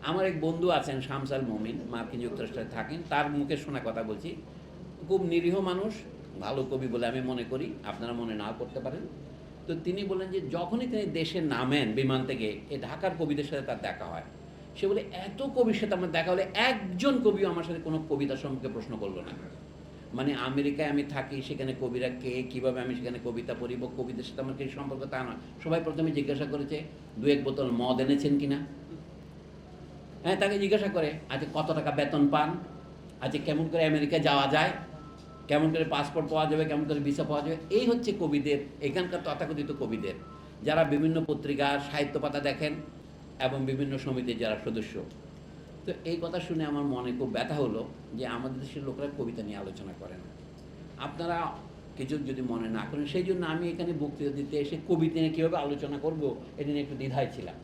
আমার এক বন্ধু আছেন শামসাল মমিন, মার্কিন যুক্তরাষ্ট্রে থাকেন। তার মুখে শোনা কথা বলছি। খুব নিরীহ মানুষ, ভালো কবি বলে আমি মনে করি, আপনারা মনে নাও করতে পারেন। তো তিনি বললেন যে যখনই তিনি দেশে নামেন বিমান থেকে, এই ঢাকার কবিদের সাথে তার দেখা হয়। সে বলে এত কবির সাথে আমার দেখা হলে একজন কবিও আমার সাথে কোনো কবিতা সম্পর্কে প্রশ্ন করলো না। মানে আমেরিকায় আমি থাকি, সেখানে কবিরা কে, কীভাবে আমি সেখানে কবিতা পড়িব, কবিদের সাথে আমার কিছু সম্পর্ক তা না। সবাই প্রথমে জিজ্ঞাসা করেছে দু এক বোতল মদ এনেছেন কিনা। হ্যাঁ, তাকে জিজ্ঞাসা করে আজ কত টাকা বেতন পান, আজ কেমন করে আমেরিকা যাওয়া যায়, কেমন করে পাসপোর্ট পাওয়া যাবে, কেমন করে ভিসা পাওয়া যাবে। এই হচ্ছে কবিদের, এখানকার তথাকথিত কবিদের, যারা বিভিন্ন পত্রিকা সাহিত্য পাতা দেখেন এবং বিভিন্ন সমিতির যারা সদস্য। তো এই কথা শুনে আমার মনে খুব ব্যথা হলো যে আমাদের দেশের লোকেরা কবিতা নিয়ে আলোচনা করে না। আপনারা কিছু যদি মনে না করেন, সেই জন্য আমি এখানে বক্তৃতা দিতে এসে কবিতা নিয়ে কীভাবে আলোচনা করব এটা নিয়ে একটু দ্বিধায় ছিলাম।